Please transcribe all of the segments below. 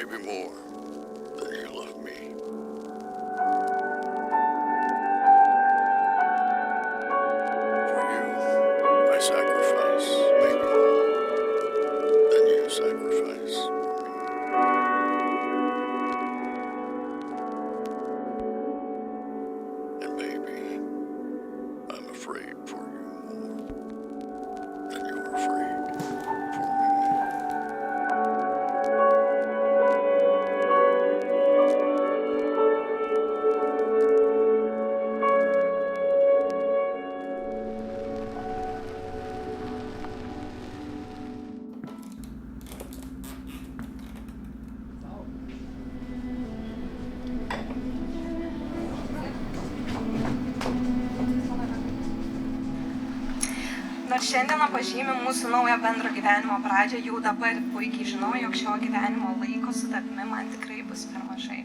maybe more than you love me. For you, I sacrifice maybe more than you sacrifice for me. And maybe I'm afraid for you more than you're afraid for me. Nors šiandieną pažymi mūsų naujo bendro gyvenimo pradžią, jau dabar puikiai žinau, jog šio gyvenimo laiko su tavimi man tikrai bus per mažai.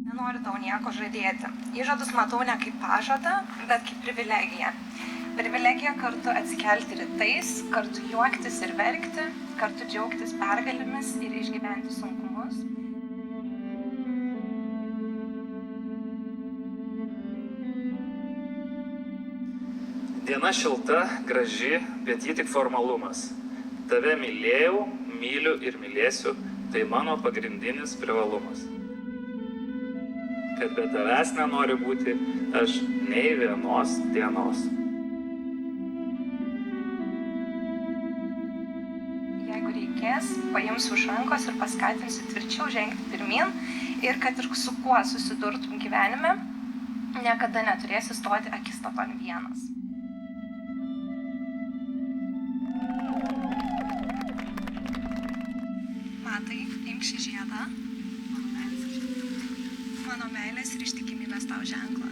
Nenoriu tau nieko žadėti. Įžadus matau ne kaip pažadą, bet kaip privilegiją. Privilegija kartu atsikelti rytais, kartu juoktis ir verkti, kartu džiaugtis pergalėmis ir išgyventi sunkumus. Diena šilta, graži, bet ji tik formalumas. Tave mylėjau, myliu ir mylėsiu, tai mano pagrindinis privalumas. Kad be tavęs nenoriu būti aš nei vienos dienos. Jeigu reikės, paimsiu už rankos ir paskatinsiu tvirčiau žengti pirmin ir kad ir su kuo susidurtum gyvenime, niekada neturėsi stoti akistaton vienas. Matai, imk šį žiedą. Mano meilės ir ištikimybės tau ženklą.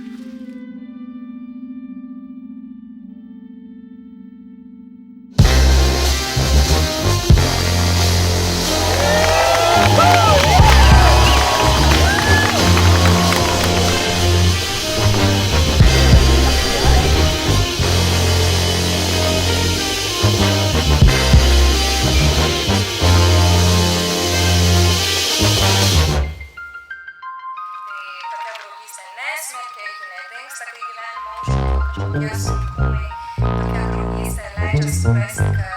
Nesmerkia, jeigu nedingsta, kai gyvenimo užtrunka kažkokie sunkumai. Tokia draugystė leidžia suprasti, kad